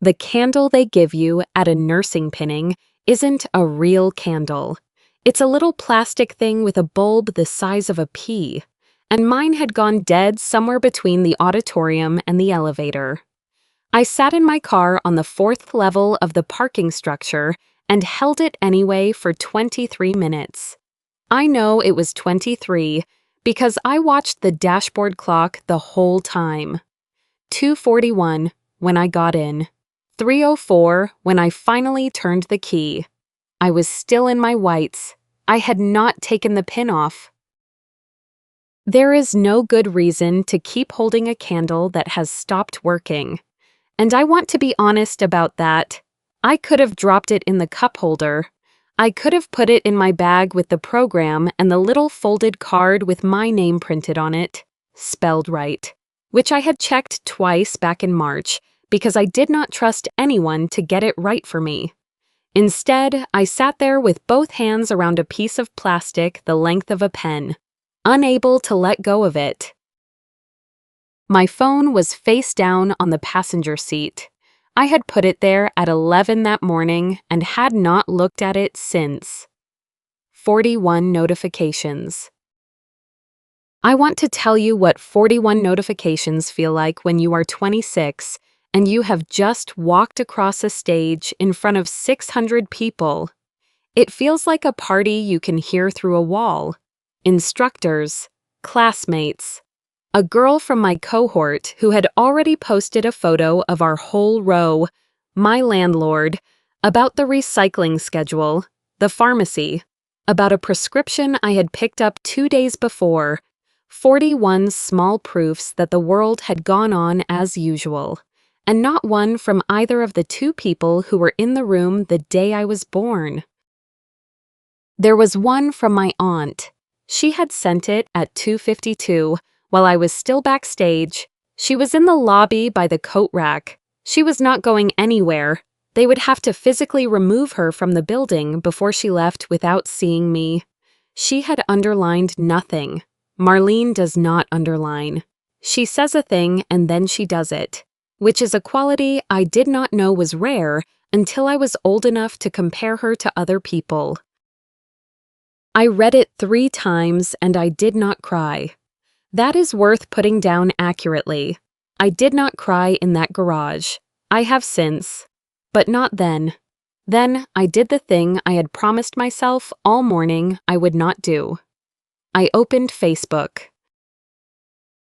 The candle they give you at a nursing pinning isn't a real candle. It's a little plastic thing with a bulb the size of a pea, and mine had gone dead somewhere between the auditorium and the elevator. I sat in my car on the fourth level of the parking structure and held it anyway for 23 minutes. I know it was 23 because I watched the dashboard clock the whole time. 2:41 when I got in. 3:04 when I finally turned the key. I was still in my whites. I had not taken the pin off. There is no good reason to keep holding a candle that has stopped working. And I want to be honest about that. I could have dropped it in the cup holder. I could have put it in my bag with the program and the little folded card with my name printed on it, spelled right, which I had checked twice back in March because I did not trust anyone to get it right for me. Instead, I sat there with both hands around a piece of plastic the length of a pen, unable to let go of it. My phone was face down on the passenger seat. I had put it there at 11 that morning and had not looked at it since. 41 notifications. I want to tell you what 41 notifications feel like when you are 26 and you have just walked across a stage in front of 600 people. It feels like a party you can hear through a wall. Instructors, classmates, a girl from my cohort who had already posted a photo of our whole row, my landlord, about the recycling schedule, the pharmacy, about a prescription I had picked up 2 days before, 41 small proofs that the world had gone on as usual, and not one from either of the two people who were in the room the day I was born. There was one from my aunt. She had sent it at 2:52 while I was still backstage. She was in the lobby by the coat rack. She was not going anywhere. They would have to physically remove her from the building before she left without seeing me. She had underlined nothing. Marlene does not underline. She says a thing and then she does it, which is a quality I did not know was rare until I was old enough to compare her to other people. I read it 3 times and I did not cry. That is worth putting down accurately. I did not cry in that garage. I have since. But not then. Then I did the thing I had promised myself all morning I would not do. I opened Facebook.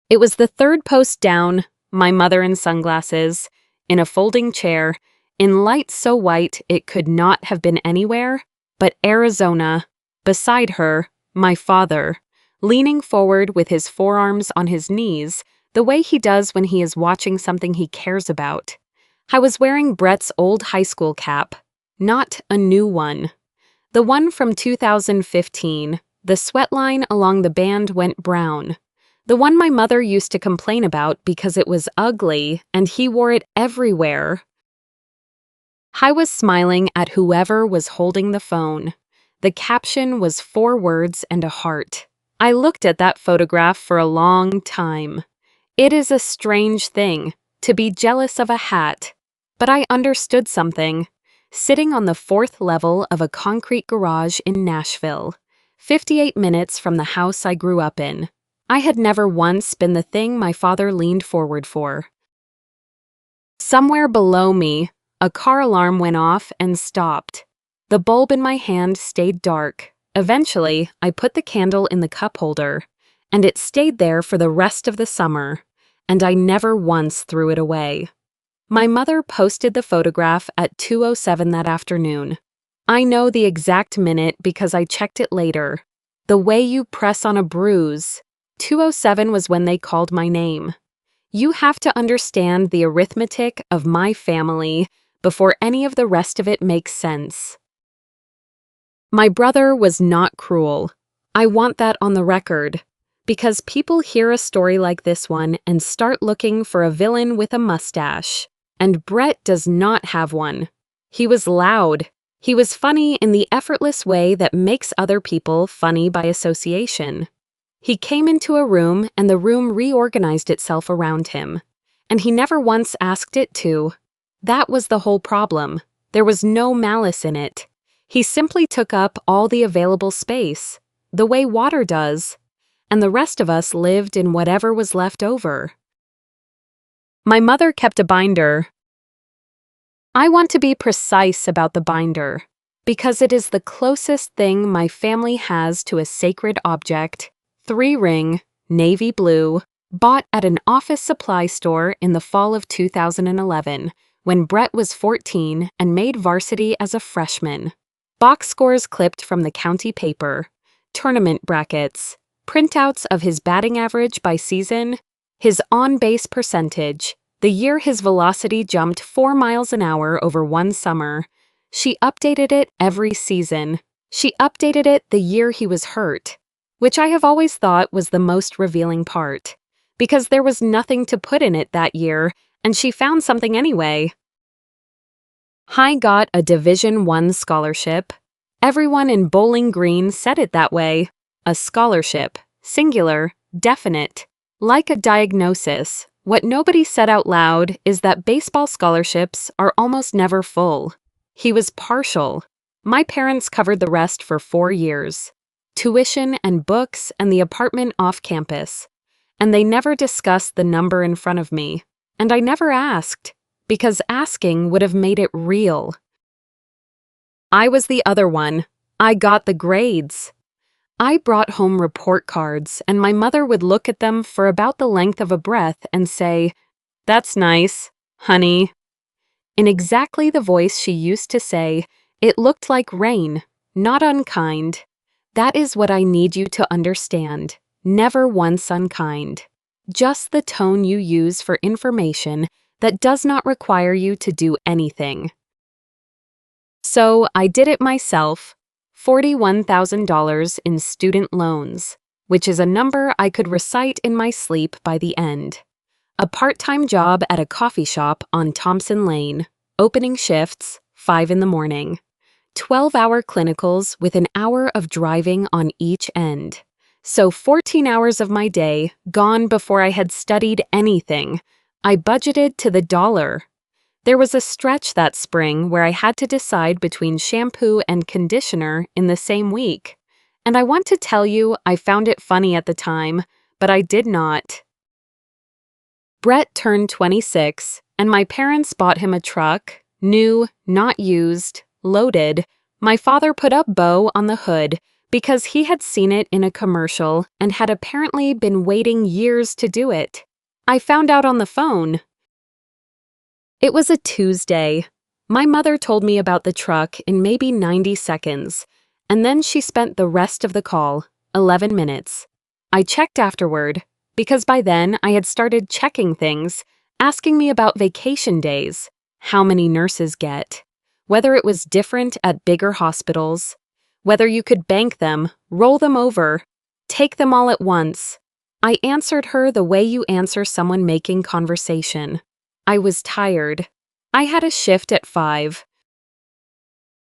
It was the 3rd post down, my mother in sunglasses, in a folding chair, in light so white it could not have been anywhere but Arizona. Beside her, my father, leaning forward with his forearms on his knees, the way he does when he is watching something he cares about. I was wearing Brett's old high school cap, not a new one. The one from 2015, the sweat line along the band went brown. The one my mother used to complain about because it was ugly and he wore it everywhere. I was smiling at whoever was holding the phone. The caption was 4 words and a heart. I looked at that photograph for a long time. It is a strange thing to be jealous of a hat, but I understood something. Sitting on the 4th level of a concrete garage in Nashville, 58 minutes from the house I grew up in, I had never once been the thing my father leaned forward for. Somewhere below me, a car alarm went off and stopped. The bulb in my hand stayed dark. Eventually, I put the candle in the cup holder, and it stayed there for the rest of the summer, and I never once threw it away. My mother posted the photograph at 2:07 that afternoon. I know the exact minute because I checked it later. The way you press on a bruise. 2:07 was when they called my name. You have to understand the arithmetic of my family before any of the rest of it makes sense. My brother was not cruel. I want that on the record, because people hear a story like this one and start looking for a villain with a mustache, and Brett does not have one. He was loud. He was funny in the effortless way that makes other people funny by association. He came into a room and the room reorganized itself around him, and he never once asked it to. That was the whole problem. There was no malice in it. He simply took up all the available space, the way water does, and the rest of us lived in whatever was left over. My mother kept a binder. I want to be precise about the binder, because it is the closest thing my family has to a sacred object, 3-ring, navy blue, bought at an office supply store in the fall of 2011, when Brett was 14 and made varsity as a freshman. Box scores clipped from the county paper, tournament brackets, printouts of his batting average by season, his on-base percentage, the year his velocity jumped 4 miles an hour over one summer. She updated it every season. She updated it the year he was hurt, which I have always thought was the most revealing part, because there was nothing to put in it that year, and she found something anyway. I got a Division I scholarship. Everyone in Bowling Green said it that way. A scholarship, singular, definite, like a diagnosis. What nobody said out loud is that baseball scholarships are almost never full. He was partial. My parents covered the rest for 4 years. Tuition and books and the apartment off campus. And they never discussed the number in front of me. And I never asked, because asking would have made it real. I was the other one. I got the grades. I brought home report cards, and my mother would look at them for about the length of a breath and say, "That's nice, honey." In exactly the voice she used to say, it looked like rain, not unkind. That is what I need you to understand. Never once unkind. Just the tone you use for information that does not require you to do anything. So I did it myself. $41,000 in student loans, which is a number I could recite in my sleep by the end. A part-time job at a coffee shop on Thompson Lane, opening shifts, 5 in the morning. 12-hour clinicals with an hour of driving on each end. So 14 hours of my day gone before I had studied anything. I budgeted to the dollar. There was a stretch that spring where I had to decide between shampoo and conditioner in the same week. And I want to tell you I found it funny at the time, but I did not. Brett turned 26, and my parents bought him a truck, new, not used, loaded. My father put up Bo on the hood because he had seen it in a commercial and had apparently been waiting years to do it. I found out on the phone. It was a Tuesday. My mother told me about the truck in maybe 90 seconds, and then she spent the rest of the call, 11 minutes. I checked afterward, because by then I had started checking things, asking me about vacation days, how many nurses get, whether it was different at bigger hospitals, whether you could bank them, roll them over, take them all at once. I answered her the way you answer someone making conversation. I was tired. I had a shift at 5.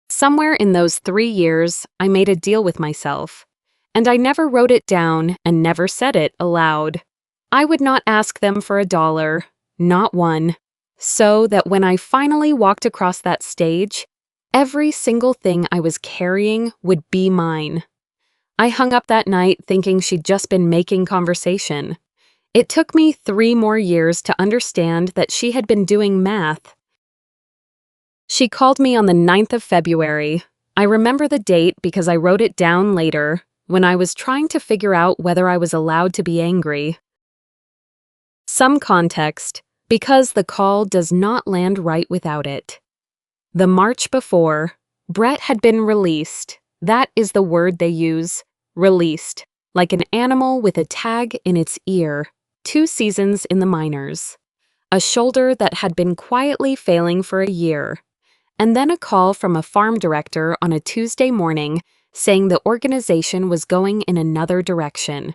Somewhere in those 3 years, I made a deal with myself. And I never wrote it down and never said it aloud. I would not ask them for $1, not one. So that when I finally walked across that stage, every single thing I was carrying would be mine. I hung up that night thinking she'd just been making conversation. It took me 3 more years to understand that she had been doing math. She called me on the 9th of February. I remember the date because I wrote it down later, when I was trying to figure out whether I was allowed to be angry. Some context, because the call does not land right without it. The March before, Brett had been released. That is the word they use, released, like an animal with a tag in its ear. 2 seasons in the minors, a shoulder that had been quietly failing for a year, and then a call from a farm director on a Tuesday morning saying the organization was going in another direction.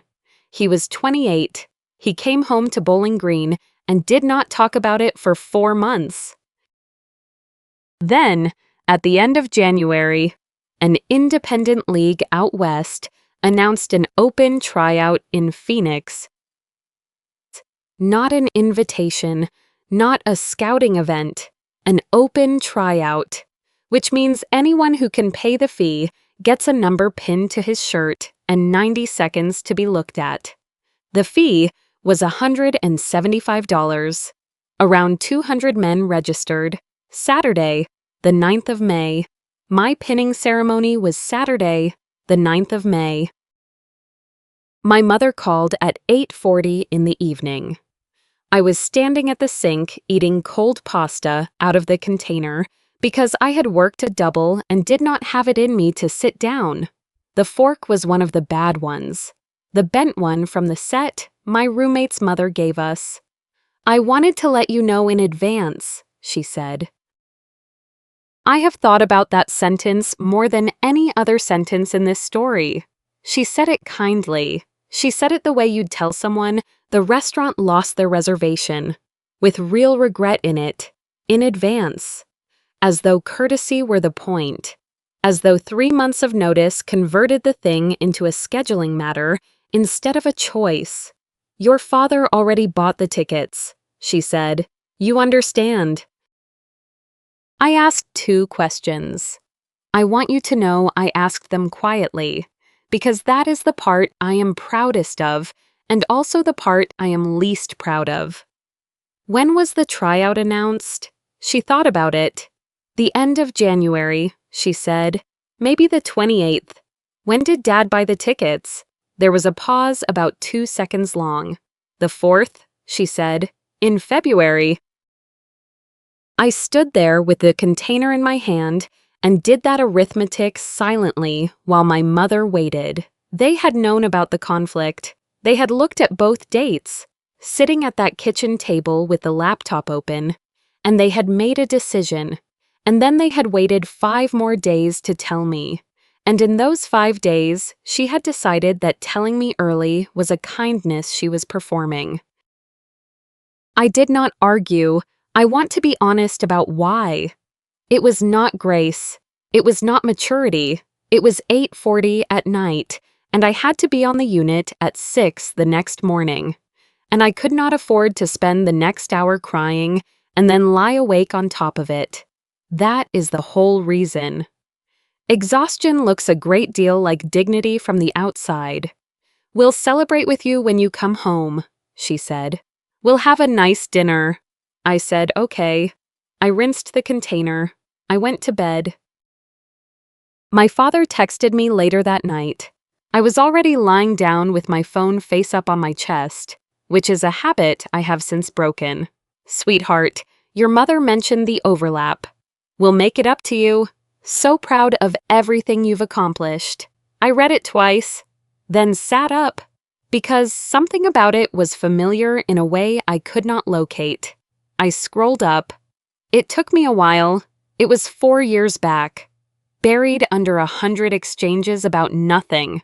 He was 28. He came home to Bowling Green and did not talk about it for 4 months. Then, at the end of January, an independent league out west announced an open tryout in Phoenix. Not an invitation, not a scouting event, an open tryout, which means anyone who can pay the fee gets a number pinned to his shirt and 90 seconds to be looked at. The fee was $175. Around 200 men registered. Saturday, the 9th of May. My pinning ceremony was Saturday, the 9th of May. My mother called at 8:40 in the evening. I was standing at the sink eating cold pasta out of the container because I had worked a double and did not have it in me to sit down. The fork was one of the bad ones. The bent one from the set my roommate's mother gave us. "I wanted to let you know in advance," she said. I have thought about that sentence more than any other sentence in this story. She said it kindly. She said it the way you'd tell someone the restaurant lost their reservation, with real regret in advance, as though courtesy were the point, as though 3 months of notice converted the thing into a scheduling matter instead of a choice. "Your father already bought the tickets," she said. "You understand." I asked 2 questions. I want you to know I asked them quietly, because that is the part I am proudest of, and also the part I am least proud of. When was the tryout announced? She thought about it. The end of January, she said. Maybe the 28th. When did Dad buy the tickets? There was a pause about 2 seconds long. The 4th, she said. In February. I stood there with the container in my hand and did that arithmetic silently while my mother waited. They had known about the conflict. They had looked at both dates, sitting at that kitchen table with the laptop open, and they had made a decision. And then they had waited 5 more days to tell me. And in those 5 days, she had decided that telling me early was a kindness she was performing. I did not argue. I want to be honest about why. It was not grace. It was not maturity. It was 8:40 at night, and I had to be on the unit at 6 the next morning. And I could not afford to spend the next hour crying and then lie awake on top of it. That is the whole reason. Exhaustion looks a great deal like dignity from the outside. "We'll celebrate with you when you come home," she said. "We'll have a nice dinner." I said, okay. I rinsed the container. I went to bed. My father texted me later that night. I was already lying down with my phone face up on my chest, which is a habit I have since broken. "Sweetheart, your mother mentioned the overlap. We'll make it up to you. So proud of everything you've accomplished." I read it twice, then sat up, because something about it was familiar in a way I could not locate. I scrolled up. It took me a while. It was 4 years back, buried under 100 exchanges about nothing.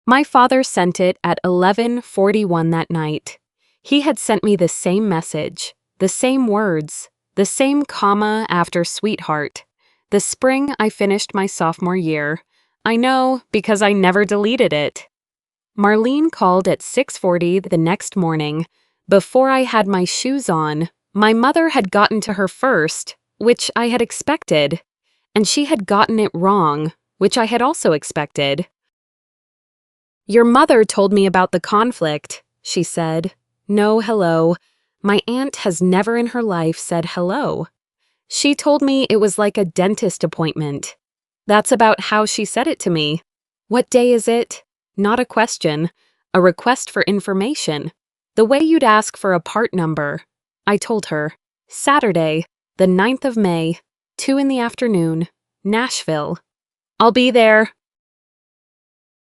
My father sent it at 11:41 that night. He had sent me the same message, the same words, the same comma after sweetheart. The spring I finished my sophomore year. I know because I never deleted it. Marlene called at 6:40 the next morning. Before I had my shoes on, my mother had gotten to her first, which I had expected, and she had gotten it wrong, which I had also expected. "Your mother told me about the conflict," she said. No hello. My aunt has never in her life said hello. She told me it was like a dentist appointment. That's about how she said it to me. "What day is it?" Not a question, a request for information. The way you'd ask for a part number. I told her. "Saturday, the 9th of May, 2 in the afternoon, Nashville. I'll be there."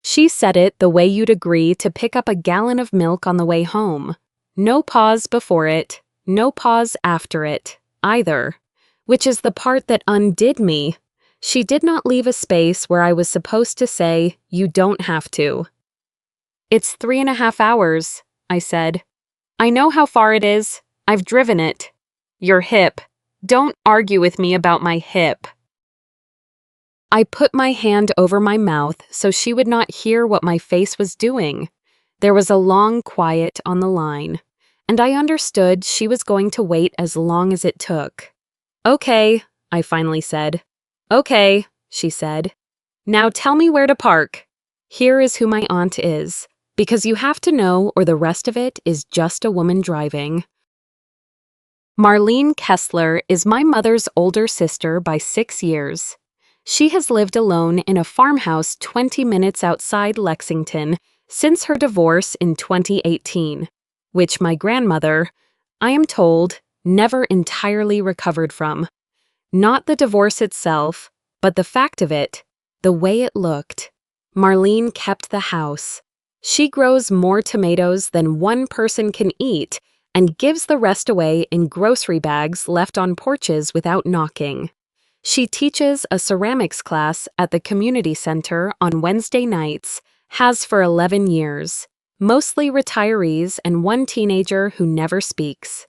She said it the way you'd agree to pick up a gallon of milk on the way home. No pause before it, no pause after it, either. Which is the part that undid me. She did not leave a space where I was supposed to say, "You don't have to." "It's 3.5 hours, I said. "I know how far it is. I've driven it." "Your hip. Don't argue with me about my hip." I put my hand over my mouth so she would not hear what my face was doing. There was a long quiet on the line, and I understood she was going to wait as long as it took. "Okay," I finally said. "Okay," she said. "Now tell me where to park. Here is who my aunt is, because you have to know or the rest of it is just a woman driving." Marlene Kessler is my mother's older sister by 6 years. She has lived alone in a farmhouse 20 minutes outside Lexington since her divorce in 2018, which my grandmother, I am told, never entirely recovered from. Not the divorce itself, but the fact of it, the way it looked. Marlene kept the house. She grows more tomatoes than one person can eat and gives the rest away in grocery bags left on porches without knocking. She teaches a ceramics class at the community center on Wednesday nights, has for 11 years, mostly retirees and one teenager who never speaks.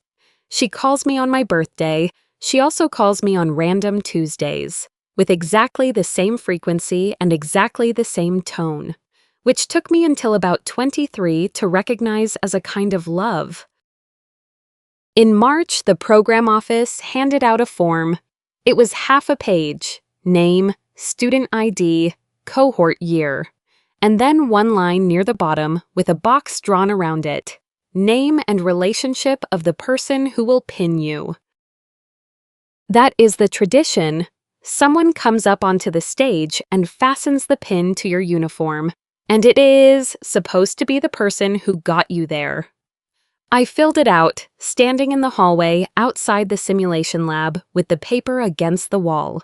She calls me on my birthday. She also calls me on random Tuesdays, with exactly the same frequency and exactly the same tone, which took me until about 23 to recognize as a kind of love. In March, the program office handed out a form. It was half a page, name, student ID, cohort year, and then one line near the bottom with a box drawn around it, name and relationship of the person who will pin you. That is the tradition. Someone comes up onto the stage and fastens the pin to your uniform, and it is supposed to be the person who got you there. I filled it out, standing in the hallway outside the simulation lab with the paper against the wall.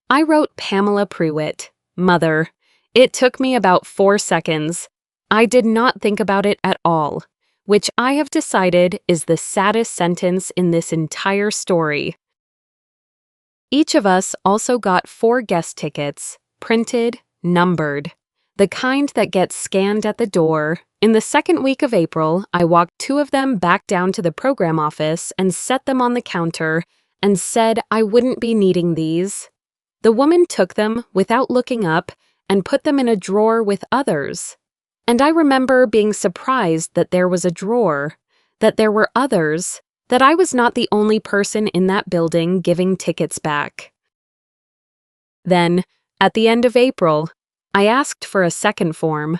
I wrote Pamela Pruitt, Mother. It took me about 4 seconds. I did not think about it at all, which I have decided is the saddest sentence in this entire story. Each of us also got 4 guest tickets, printed, numbered, the kind that gets scanned at the door. In the second week of April, I walked 2 of them back down to the program office and set them on the counter and said I wouldn't be needing these. The woman took them without looking up and put them in a drawer with others. And I remember being surprised that there was a drawer, that there were others, that I was not the only person in that building giving tickets back. Then, at the end of April, I asked for a second form.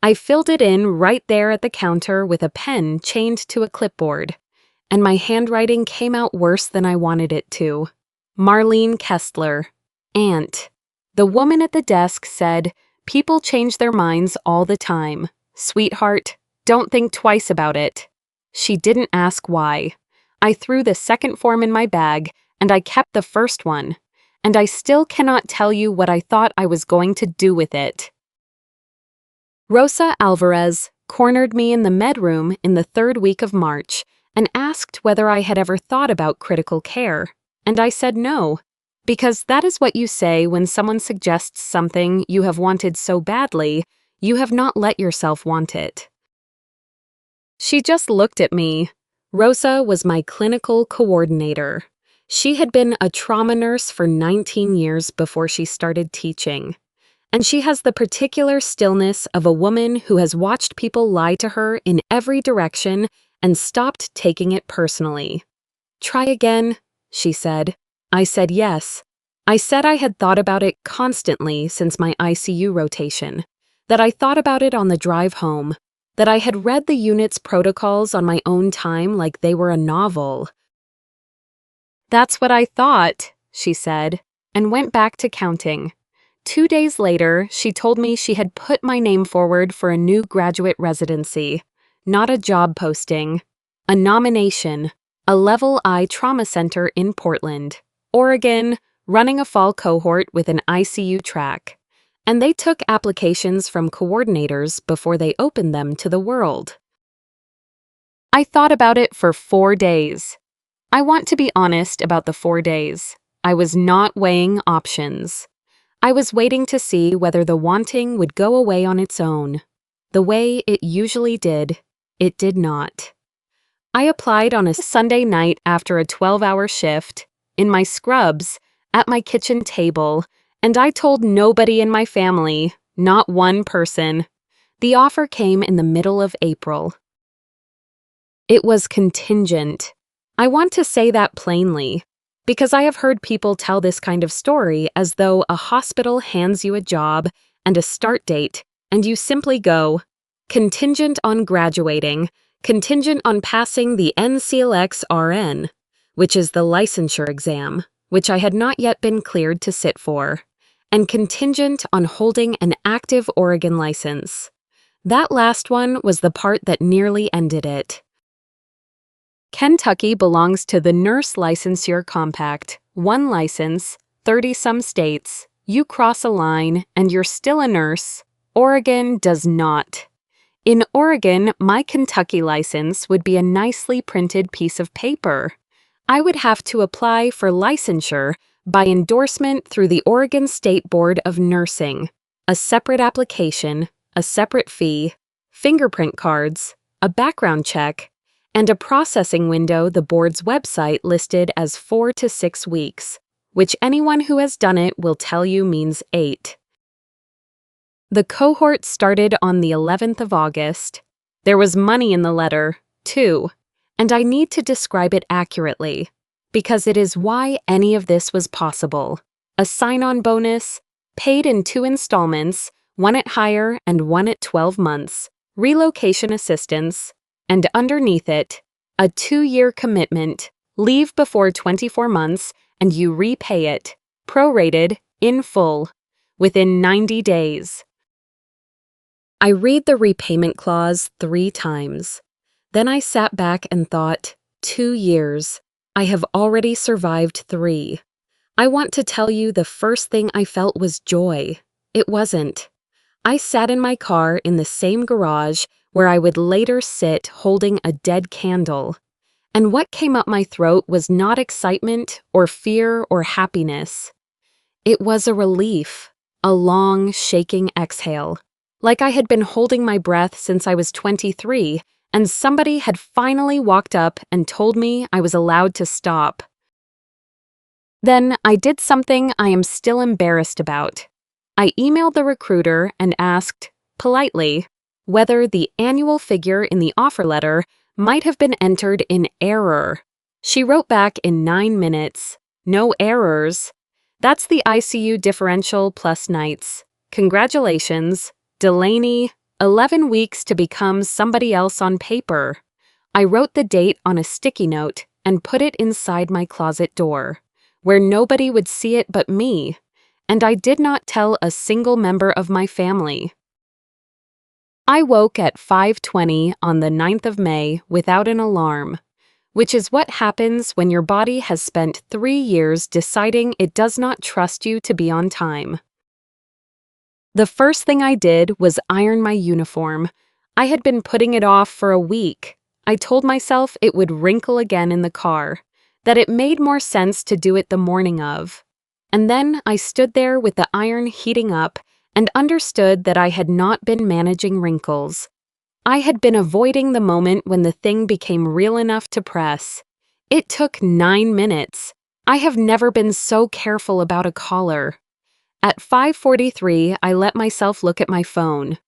I filled it in right there at the counter with a pen chained to a clipboard, and my handwriting came out worse than I wanted it to. Marlene Kessler, Aunt. The woman at the desk said, "People change their minds all the time. Sweetheart, don't think twice about it." She didn't ask why. I threw the second form in my bag, and I kept the first one, and I still cannot tell you what I thought I was going to do with it. Rosa Alvarez cornered me in the med room in the 3rd week of March and asked whether I had ever thought about critical care, and I said no, because that is what you say when someone suggests something you have wanted so badly, you have not let yourself want it. She just looked at me. Rosa was my clinical coordinator. She had been a trauma nurse for 19 years before she started teaching. And she has the particular stillness of a woman who has watched people lie to her in every direction and stopped taking it personally. "Try again," she said. I said yes. I said I had thought about it constantly since my ICU rotation, that I thought about it on the drive home, that I had read the unit's protocols on my own time like they were a novel. "That's what I thought," she said, and went back to counting. 2 days later, she told me she had put my name forward for a new graduate residency, not a job posting, a nomination, a Level I trauma center in Portland, Oregon, running a fall cohort with an ICU track. And they took applications from coordinators before they opened them to the world. I thought about it for 4 days. I want to be honest about the 4 days. I was not weighing options. I was waiting to see whether the wanting would go away on its own. The way it usually did, it did not. I applied on a Sunday night after a 12-hour shift, in my scrubs, at my kitchen table, and I told nobody in my family, not one person. The offer came in the middle of April. It was contingent. I want to say that plainly, because I have heard people tell this kind of story as though a hospital hands you a job and a start date, and you simply go, contingent on graduating, contingent on passing the NCLX RN, which is the licensure exam, which I had not yet been cleared to sit for, and contingent on holding an active Oregon license. That last one was the part that nearly ended it. Kentucky belongs to the Nurse Licensure Compact. One license, 30-some states. You cross a line, and you're still a nurse. Oregon does not. In Oregon, my Kentucky license would be a nicely printed piece of paper. I would have to apply for licensure by endorsement through the Oregon State Board of Nursing. A separate application, a separate fee, fingerprint cards, a background check, and a processing window the board's website listed as 4 to 6 weeks, which anyone who has done it will tell you means 8. The cohort started on the 11th of August. There was money in the letter, too, and I need to describe it accurately, because it is why any of this was possible. A sign-on bonus, paid in 2 installments, one at hire and one at 12 months, relocation assistance, and underneath it, a 2-year commitment, leave before 24 months, and you repay it, prorated, in full, within 90 days. I read the repayment clause 3 times. Then I sat back and thought, 2 years. I have already survived 3. I want to tell you the first thing I felt was joy. It wasn't. I sat in my car in the same garage where I would later sit holding a dead candle. And what came up my throat was not excitement or fear or happiness. It was a relief, a long, shaking exhale, like I had been holding my breath since I was 23, and somebody had finally walked up and told me I was allowed to stop. Then I did something I am still embarrassed about. I emailed the recruiter and asked, politely, whether the annual figure in the offer letter might have been entered in error. She wrote back in 9 minutes, no errors. That's the ICU differential plus nights. Congratulations, Delaney, 11 weeks to become somebody else on paper. I wrote the date on a sticky note and put it inside my closet door, where nobody would see it but me, and I did not tell a single member of my family. I woke at 5:20 on the 9th of May without an alarm, which is what happens when your body has spent 3 years deciding it does not trust you to be on time. The first thing I did was iron my uniform. I had been putting it off for a week. I told myself it would wrinkle again in the car, that it made more sense to do it the morning of. And then I stood there with the iron heating up and understood that I had not been managing wrinkles. I had been avoiding the moment when the thing became real enough to press. It took 9 minutes. I have never been so careful about a collar. At 5:43, I let myself look at my phone.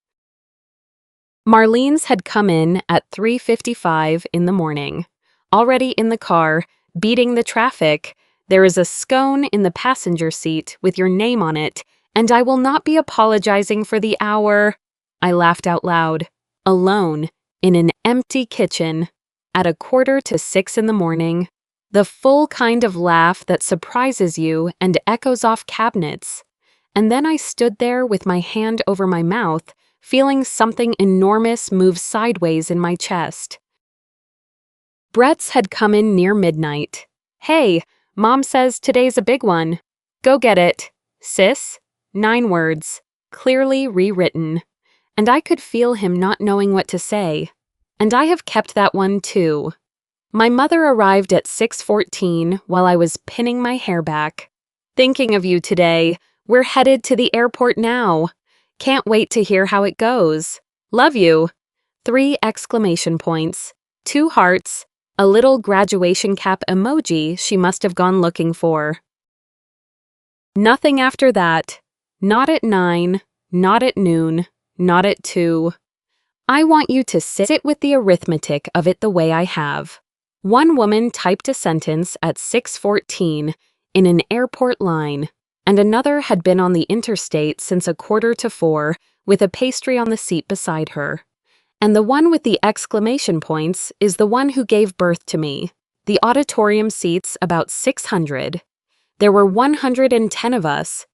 Marlene's had come in at 3:55 in the morning. Already in the car, beating the traffic, there is a scone in the passenger seat with your name on it, and I will not be apologizing for the hour. I laughed out loud, alone, in an empty kitchen, at 5:45 in the morning. The full kind of laugh that surprises you and echoes off cabinets. And then I stood there with my hand over my mouth, feeling something enormous move sideways in my chest. Brett's had come in near midnight. Hey, Mom says today's a big one. Go get it, sis. 9 words, clearly rewritten. And I could feel him not knowing what to say. And I have kept that one too. My mother arrived at 6:14 while I was pinning my hair back. Thinking of you today. We're headed to the airport now. Can't wait to hear how it goes. Love you. 3 exclamation points, 2 hearts, a little graduation cap emoji she must have gone looking for. Nothing after that. Not at 9, not at noon, not at 2. I want you to sit with the arithmetic of it the way I have. One woman typed a sentence at 6:14 in an airport line, and another had been on the interstate since 3:45 with a pastry on the seat beside her. And the one with the exclamation points is the one who gave birth to me. The auditorium seats about 600. There were 110 of us.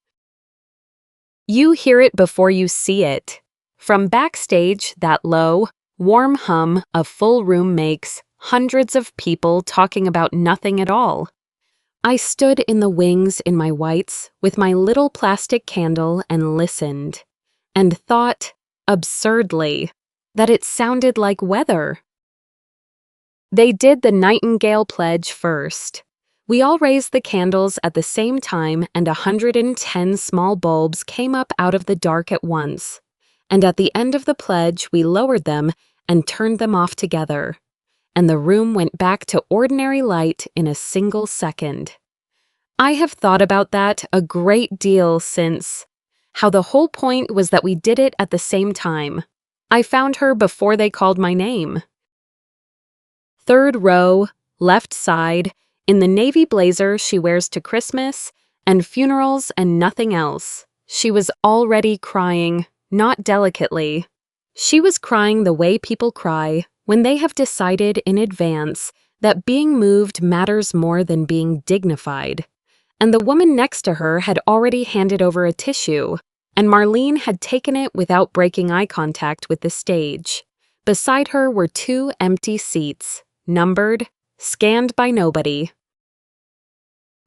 You hear it before you see it. From backstage, that low, warm hum of full room makes hundreds of people talking about nothing at all. I stood in the wings in my whites with my little plastic candle and listened, and thought, absurdly, that it sounded like weather. They did the Nightingale Pledge first. We all raised the candles at the same time, and 110 small bulbs came up out of the dark at once. And at the end of the pledge, we lowered them and turned them off together. And the room went back to ordinary light in a single second. I have thought about that a great deal since. How the whole point was that we did it at the same time. I found her before they called my name. Third row, left side, in the navy blazer she wears to Christmas and funerals and nothing else. She was already crying, not delicately. She was crying the way people cry when they have decided in advance that being moved matters more than being dignified. And the woman next to her had already handed over a tissue, and Marlene had taken it without breaking eye contact with the stage. Beside her were 2 empty seats, numbered, scanned by nobody.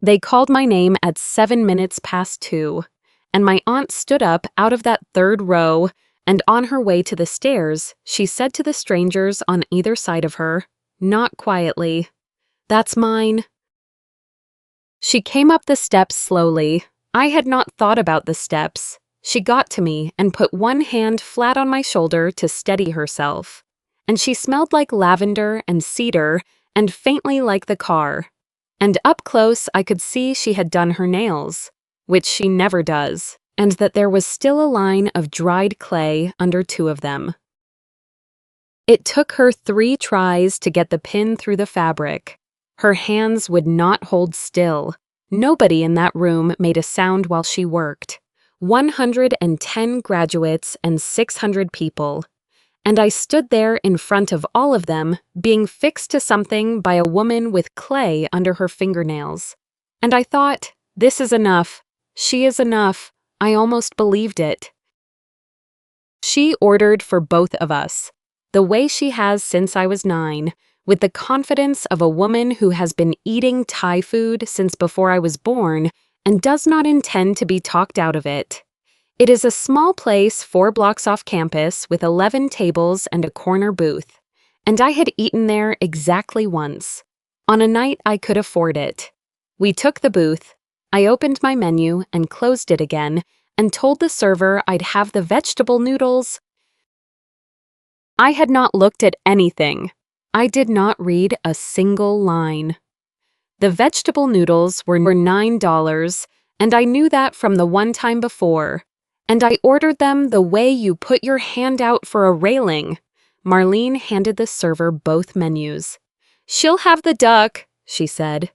They called my name at 7 minutes past 2, and my aunt stood up out of that third row, and on her way to the stairs, she said to the strangers on either side of her, not quietly, "That's mine." She came up the steps slowly. I had not thought about the steps. She got to me and put one hand flat on my shoulder to steady herself. And she smelled like lavender and cedar and faintly like the car. And up close I could see she had done her nails, which she never does, and that there was still a line of dried clay under 2 of them. It took her 3 tries to get the pin through the fabric. Her hands would not hold still. Nobody in that room made a sound while she worked. 110 graduates and 600 people. And I stood there in front of all of them, being fixed to something by a woman with clay under her fingernails. And I thought, this is enough. She is enough. I almost believed it. She ordered for both of us, the way she has since I was 9, with the confidence of a woman who has been eating Thai food since before I was born and does not intend to be talked out of it. It is a small place 4 blocks off campus with 11 tables and a corner booth, and I had eaten there exactly once, on a night I could afford it. We took the booth, I opened my menu and closed it again and told the server I'd have the vegetable noodles. I had not looked at anything. I did not read a single line. The vegetable noodles were $9, and I knew that from the one time before. And I ordered them the way you put your hand out for a railing. Marlene handed the server both menus. "She'll have the duck," she said.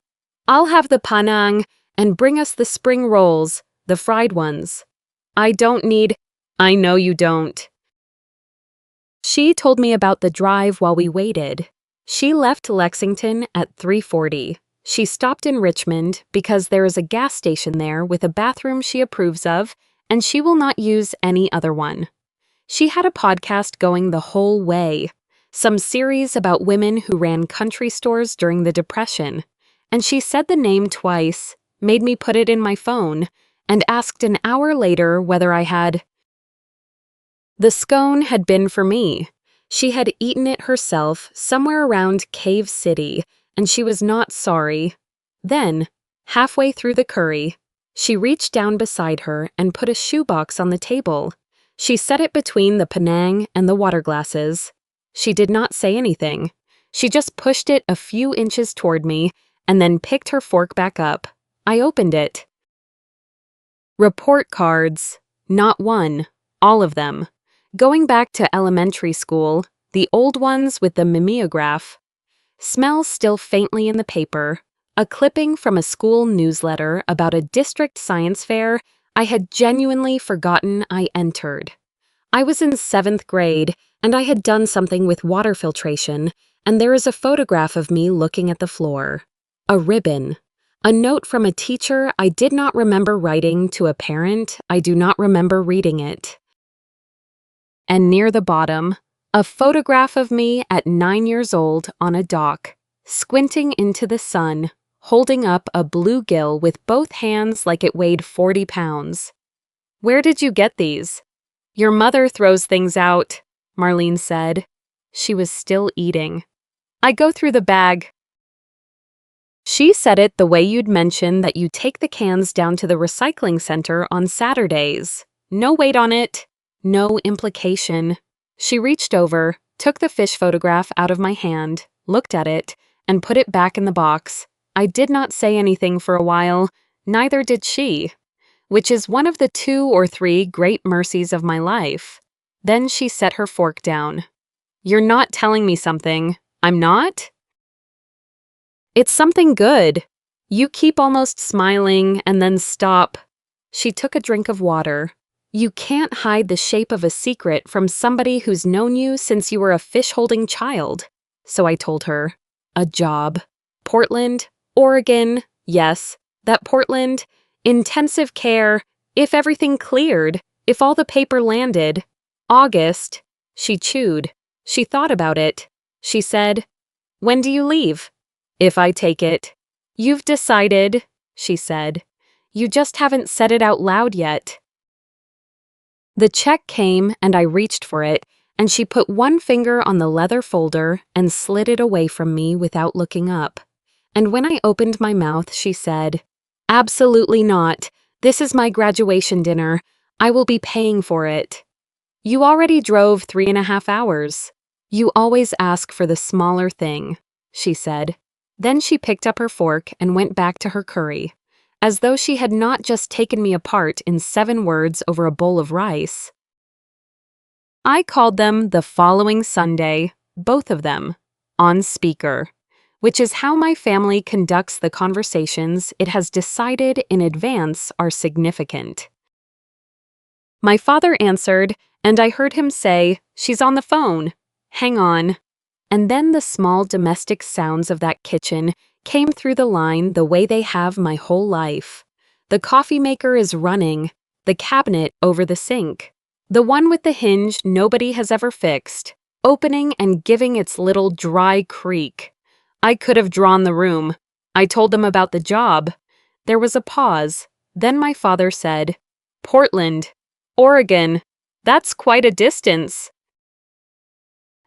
"I'll have the panang, and bring us the spring rolls, the fried ones. I don't need—" "I know you don't." She told me about the drive while we waited. She left Lexington at 3:40. She stopped in Richmond because there is a gas station there with a bathroom she approves of, and she will not use any other one. She had a podcast going the whole way, some series about women who ran country stores during the Depression, and she said the name twice, made me put it in my phone, and asked an hour later whether I had. The scone had been for me. She had eaten it herself somewhere around Cave City, and she was not sorry. Then, halfway through the curry, she reached down beside her and put a shoebox on the table. She set it between the Penang and the water glasses. She did not say anything. She just pushed it a few inches toward me and then picked her fork back up. I opened it. Report cards. Not one. All of them. Going back to elementary school, the old ones with the mimeograph. Smells still faintly in the paper, a clipping from a school newsletter about a district science fair I had genuinely forgotten I entered. I was in 7th grade, and I had done something with water filtration, and there is a photograph of me looking at the floor. A ribbon. A note from a teacher I did not remember writing to a parent I do not remember reading it. And near the bottom, a photograph of me at 9 years old on a dock, squinting into the sun, holding up a bluegill with both hands like it weighed 40 pounds. Where did you get these? Your mother throws things out, Marlene said. She was still eating. I go through the bag. She said it the way you'd mention that you take the cans down to the recycling center on Saturdays. No weight on it. No implication. She reached over, took the fish photograph out of my hand, looked at it, and put it back in the box. I did not say anything for a while, neither did she, which is one of the 2 or 3 great mercies of my life. Then she set her fork down. You're not telling me something. I'm not? It's something good. You keep almost smiling and then stop. She took a drink of water. You can't hide the shape of a secret from somebody who's known you since you were a fish-holding child. So I told her. A job. Portland, Oregon, yes, that Portland. Intensive care, if everything cleared, if all the paper landed. August. She chewed. She thought about it. She said, when do you leave? If I take it. You've decided, she said. You just haven't said it out loud yet. The check came and I reached for it, and she put one finger on the leather folder and slid it away from me without looking up. And when I opened my mouth, she said, absolutely not. This is my graduation dinner. I will be paying for it. You already drove 3.5 hours. You always ask for the smaller thing, she said. Then she picked up her fork and went back to her curry, as though she had not just taken me apart in 7 words over a bowl of rice. I called them the following Sunday, both of them, on speaker, which is how my family conducts the conversations it has decided in advance are significant. My father answered, and I heard him say, she's on the phone. Hang on. And then the small domestic sounds of that kitchen came through the line the way they have my whole life. The coffee maker is running, the cabinet over the sink, the one with the hinge nobody has ever fixed, opening and giving its little dry creak. I could have drawn the room. I told them about the job. There was a pause. Then my father said, Portland, Oregon. That's quite a distance.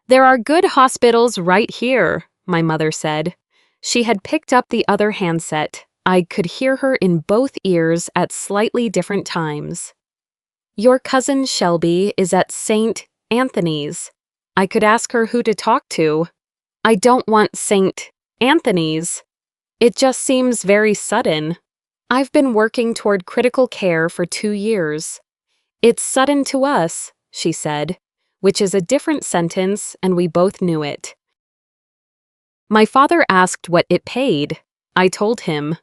There are good hospitals right here, my mother said. She had picked up the other handset. I could hear her in both ears at slightly different times. Your cousin Shelby is at St. Anthony's. I could ask her who to talk to. I don't want St. Anthony's. It just seems very sudden. I've been working toward critical care for 2 years. It's sudden to us, she said, which is a different sentence, and we both knew it. My father asked what it paid. I told him.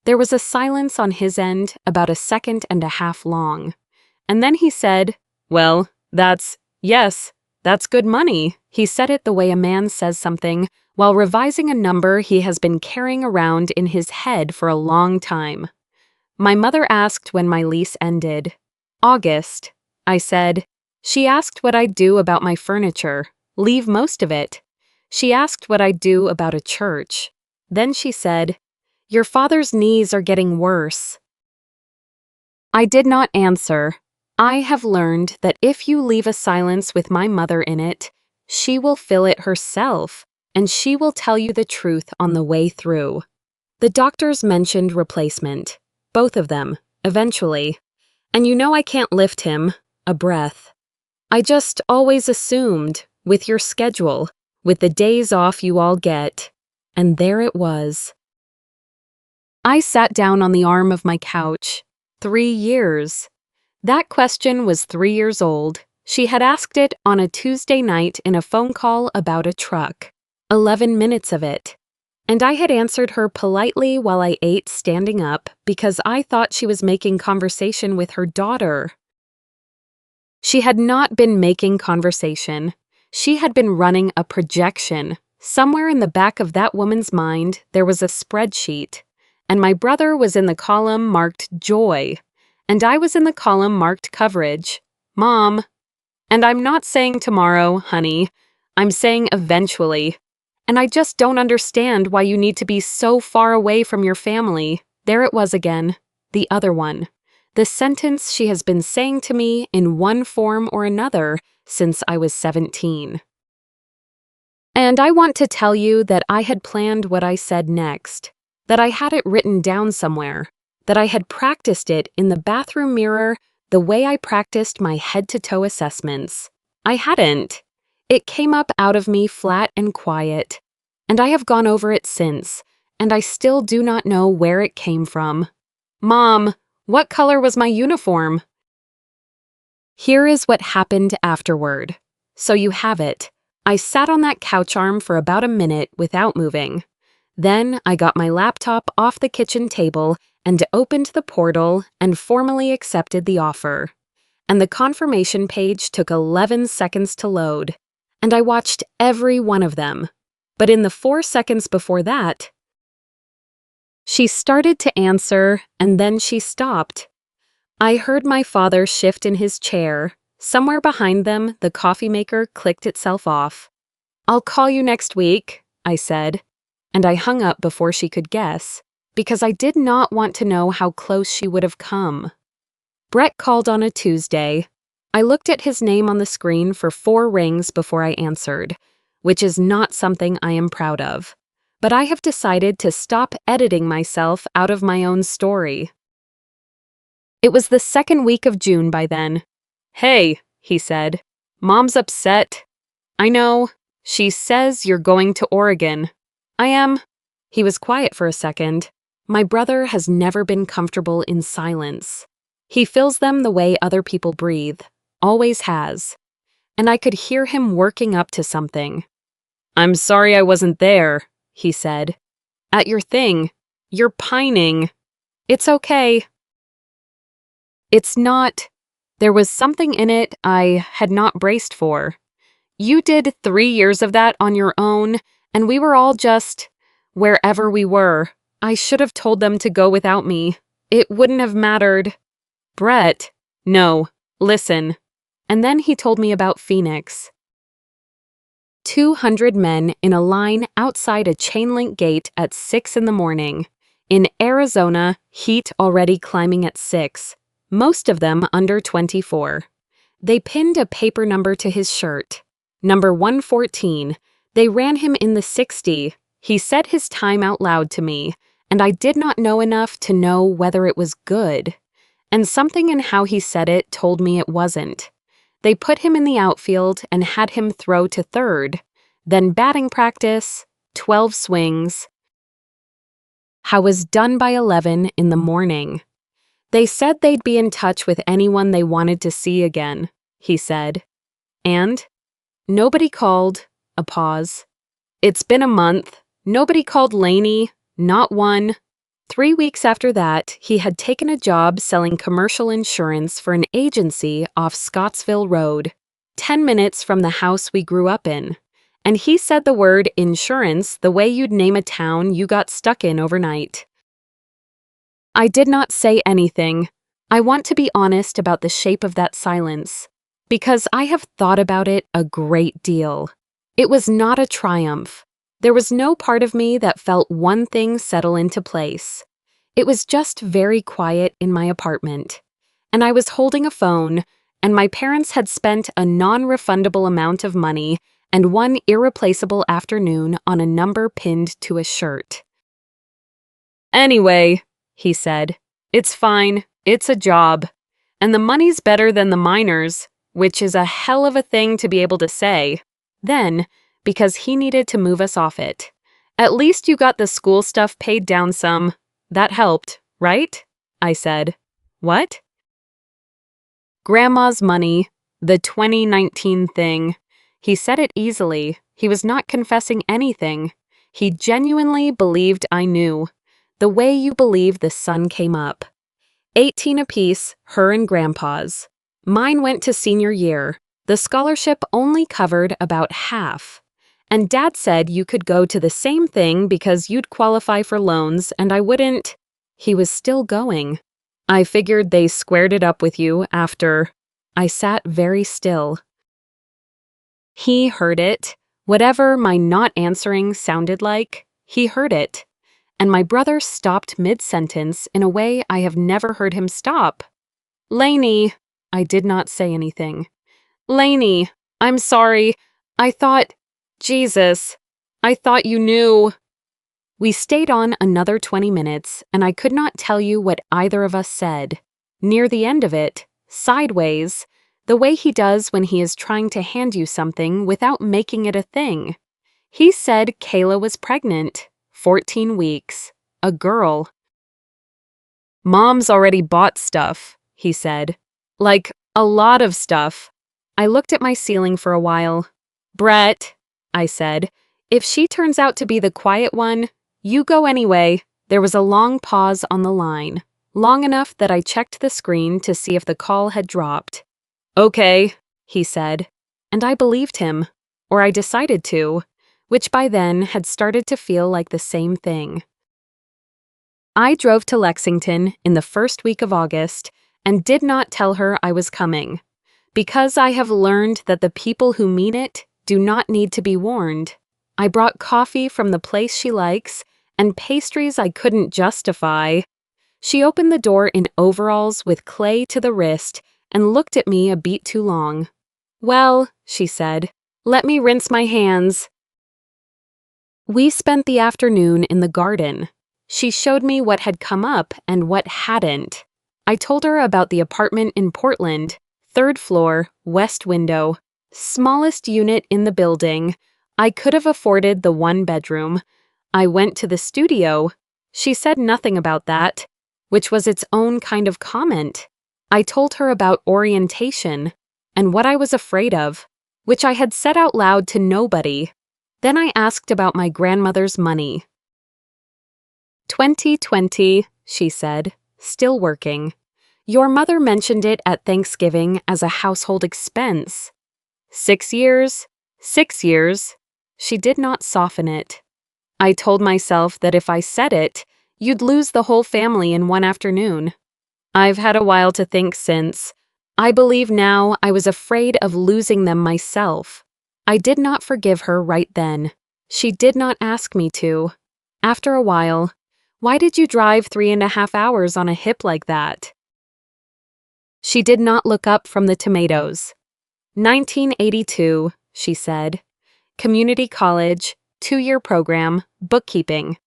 There was a silence on his end, about 1.5 seconds long. And then he said, well, yes, that's good money. He said it the way a man says something while revising a number he has been carrying around in his head for a long time. My mother asked when my lease ended. August. I said. She asked what I'd do about my furniture. Leave most of it. She asked what I'd do about a church. Then she said, your father's knees are getting worse. I did not answer. I have learned that if you leave a silence with my mother in it, she will fill it herself, and she will tell you the truth on the way through. The doctors mentioned replacement, both of them, eventually. And you know I can't lift him, a breath. I just always assumed, with your schedule, with the days off you all get. And there it was. I sat down on the arm of my couch. 3 years. That question was 3 years old, She had asked it on a Tuesday night in a phone call about a truck. 11 minutes of it. And I had answered her politely while I ate standing up because I thought she was making conversation with her daughter. She had not been making conversation. She had been running a projection. Somewhere in the back of that woman's mind, there was a spreadsheet, and my brother was in the column marked joy, and I was in the column marked coverage, Mom. And I'm not saying tomorrow, honey. I'm saying eventually. And I just don't understand why you need to be so far away from your family. There it was again, the other one. The sentence she has been saying to me in one form or another since I was 17. And I want to tell you that I had planned what I said next, that I had it written down somewhere, that I had practiced it in the bathroom mirror the way I practiced my head-to-toe assessments. I hadn't. It came up out of me flat and quiet, and I have gone over it since, and I still do not know where it came from. Mom, what color was my uniform? Here is what happened afterward. So you have it. I sat on that couch arm for about a minute without moving. Then I got my laptop off the kitchen table and opened the portal and formally accepted the offer. And the confirmation page took 11 seconds to load, and I watched every one of them. But in the 4 seconds before that, she started to answer, and then she stopped. I heard my father shift in his chair. Somewhere behind them, the coffee maker clicked itself off. I'll call you next week, I said, and I hung up before she could guess, because I did not want to know how close she would have come. Brett called on a Tuesday. I looked at his name on the screen for 4 rings before I answered, which is not something I am proud of. But I have decided to stop editing myself out of my own story. It was the 2nd week of June by then. Hey, he said. Mom's upset. I know. She says you're going to Oregon. I am. He was quiet for a second. My brother has never been comfortable in silence. He fills them the way other people breathe. Always has. And I could hear him working up to something. I'm sorry I wasn't there, he said. At your thing. You're pining. It's okay. It's not. There was something in it I had not braced for. You did 3 years of that on your own, and we were all just wherever we were. I should have told them to go without me. It wouldn't have mattered. Brett, no, listen. And then he told me about Phoenix. 200 men in a line outside a chain-link gate at 6 in the morning. In Arizona, heat already climbing at 6. Most of them under 24. They pinned a paper number to his shirt. Number 114. They ran him in the 60. He said his time out loud to me, and I did not know enough to know whether it was good. And something in how he said it told me it wasn't. They put him in the outfield and had him throw to third. Then batting practice, 12 swings. I was done by 11 in the morning. They said they'd be in touch with anyone they wanted to see again, he said. And? Nobody called. A pause. It's been a month. Nobody called Laney. Not one. 3 weeks after that, he had taken a job selling commercial insurance for an agency off Scottsville Road, 10 minutes from the house we grew up in. And he said the word insurance the way you'd name a town you got stuck in overnight. I did not say anything. I want to be honest about the shape of that silence, because I have thought about it a great deal. It was not a triumph. There was no part of me that felt one thing settle into place. It was just very quiet in my apartment. And I was holding a phone, and my parents had spent a non-refundable amount of money and one irreplaceable afternoon on a number pinned to a shirt. Anyway, he said, it's fine. It's a job. And the money's better than the miners, which is a hell of a thing to be able to say. Then, because he needed to move us off it. At least you got the school stuff paid down some. That helped, right? I said. What? Grandma's money. The 2019 thing. He said it easily. He was not confessing anything. He genuinely believed I knew. The way you believe the sun came up. 18 apiece, her and Grandpa's. Mine went to senior year. The scholarship only covered about half. And Dad said you could go to the same thing because you'd qualify for loans and I wouldn't. He was still going. I figured they squared it up with you after. I sat very still. He heard it. Whatever my not answering sounded like, he heard it. And my brother stopped mid-sentence in a way I have never heard him stop. Lainey, I did not say anything. Lainey, I'm sorry. I thought, Jesus, I thought you knew. We stayed on another 20 minutes, and I could not tell you what either of us said. Near the end of it, sideways, the way he does when he is trying to hand you something without making it a thing. He said Kayla was pregnant, 14 weeks, a girl. Mom's already bought stuff, he said. Like, a lot of stuff. I looked at my ceiling for a while. Brett, I said, if she turns out to be the quiet one, you go anyway. There was a long pause on the line, long enough that I checked the screen to see if the call had dropped. Okay, he said, and I believed him, or I decided to, which by then had started to feel like the same thing. I drove to Lexington in the first week of August and did not tell her I was coming, because I have learned that the people who mean it do not need to be warned. I brought coffee from the place she likes and pastries I couldn't justify. She opened the door in overalls with clay to the wrist and looked at me a beat too long. Well, she said, let me rinse my hands. We spent the afternoon in the garden. She showed me what had come up and what hadn't. I told her about the apartment in Portland, 3rd floor, west window, smallest unit in the building. I could have afforded the 1 bedroom. I went to the studio. She said nothing about that, which was its own kind of comment. I told her about orientation and what I was afraid of, which I had said out loud to nobody. Then I asked about my grandmother's money. 2020, she said, still working. Your mother mentioned it at Thanksgiving as a household expense. 6 years? 6 years. She did not soften it. I told myself that if I said it, you'd lose the whole family in one afternoon. I've had a while to think since. I believe now I was afraid of losing them myself. I did not forgive her right then. She did not ask me to. After a while, why did you drive 3.5 hours on a hip like that? She did not look up from the tomatoes. 1982, she said. Community college, 2-year program, bookkeeping.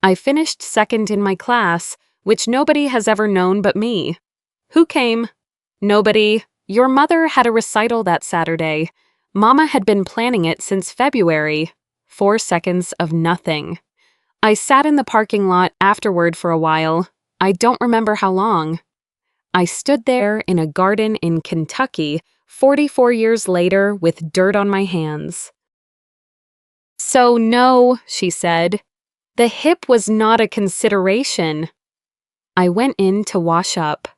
I finished second in my class, which nobody has ever known but me. Who came? Nobody. Your mother had a recital that Saturday. Mama had been planning it since February. 4 seconds of nothing. I sat in the parking lot afterward for a while. I don't remember how long. I stood there in a garden in Kentucky 44 years later with dirt on my hands. So no, she said. The hip was not a consideration. I went in to wash up.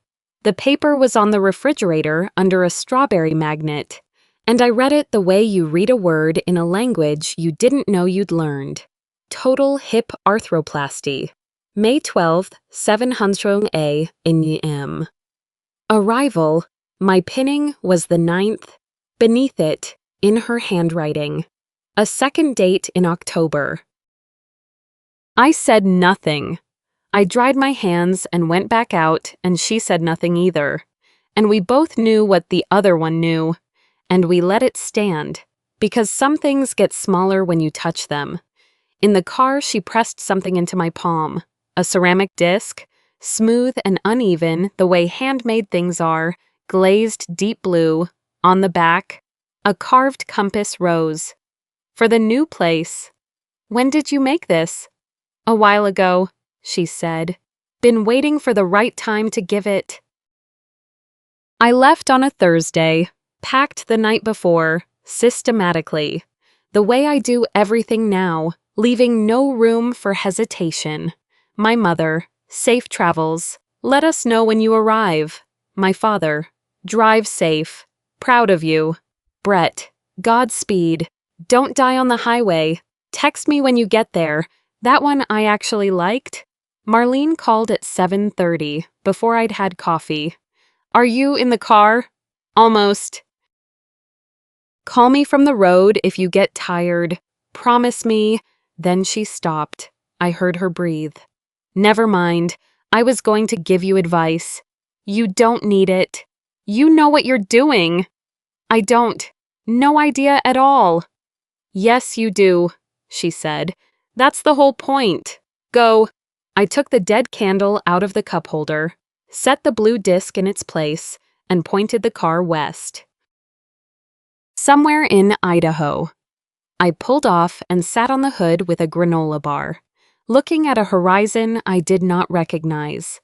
The paper was on the refrigerator under a strawberry magnet, and I read it the way you read a word in a language you didn't know you'd learned. Total hip arthroplasty. May 12th, 700 a.m. Arrival. My pinning was the 9th. Beneath it, in her handwriting. A second date in October. I said nothing. I dried my hands and went back out, and she said nothing either. And we both knew what the other one knew, and we let it stand, because some things get smaller when you touch them. In the car, she pressed something into my palm, a ceramic disc, smooth and uneven the way handmade things are, glazed deep blue, on the back, a carved compass rose. For the new place. When did you make this? A while ago, she said. Been waiting for the right time to give it. I left on a Thursday. Packed the night before, systematically. The way I do everything now, leaving no room for hesitation. My mother, safe travels. Let us know when you arrive. My father, drive safe. Proud of you. Brett, Godspeed. Don't die on the highway. Text me when you get there. That one I actually liked. Marlene called at 7:30, before I'd had coffee. Are you in the car? Almost. Call me from the road if you get tired. Promise me. Then she stopped. I heard her breathe. Never mind. I was going to give you advice. You don't need it. You know what you're doing. I don't. No idea at all. Yes, you do, she said. That's the whole point. Go. I took the dead candle out of the cup holder, set the blue disc in its place, and pointed the car west. Somewhere in Idaho. I pulled off and sat on the hood with a granola bar, looking at a horizon I did not recognize,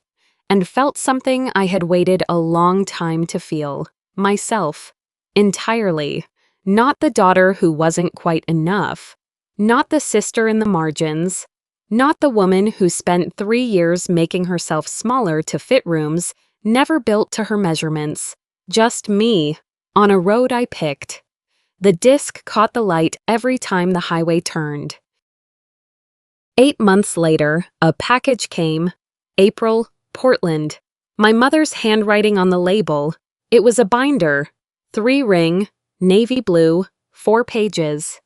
and felt something I had waited a long time to feel, myself, entirely. Not the daughter who wasn't quite enough, not the sister in the margins, not the woman who spent 3 years making herself smaller to fit rooms never built to her measurements, just me, on a road I picked. The disc caught the light every time the highway turned. 8 months later, a package came. April, Portland. My mother's handwriting on the label. It was a binder. 3-ring, navy blue, 4 pages.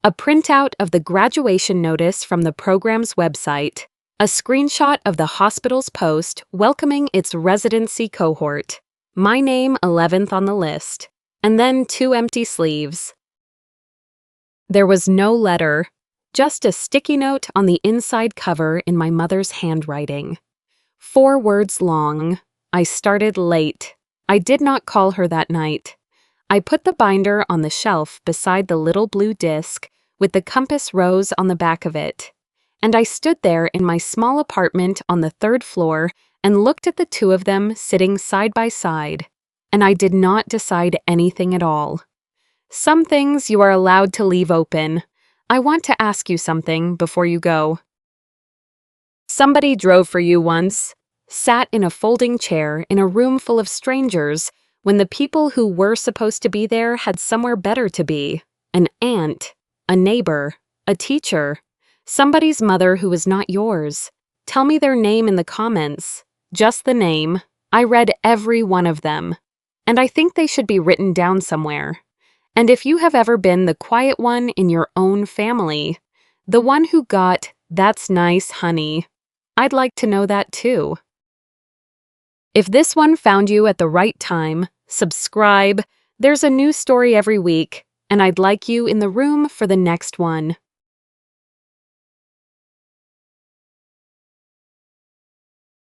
A printout of the graduation notice from the program's website. A screenshot of the hospital's post welcoming its residency cohort. My name 11th on the list. And then 2 empty sleeves. There was no letter, just a sticky note on the inside cover in my mother's handwriting. 4 words long. I started late. I did not call her that night. I put the binder on the shelf beside the little blue disc with the compass rose on the back of it. And I stood there in my small apartment on the 3rd floor and looked at the 2 of them sitting side by side. And I did not decide anything at all. Some things you are allowed to leave open. I want to ask you something before you go. Somebody drove for you once, sat in a folding chair in a room full of strangers when the people who were supposed to be there had somewhere better to be. An aunt, a neighbor, a teacher, somebody's mother who was not yours. Tell me their name in the comments. Just the name. I read every one of them. And I think they should be written down somewhere. And if you have ever been the quiet one in your own family, the one who got, "That's nice, honey," I'd like to know that too. If this one found you at the right time, subscribe. There's a new story every week, and I'd like you in the room for the next one.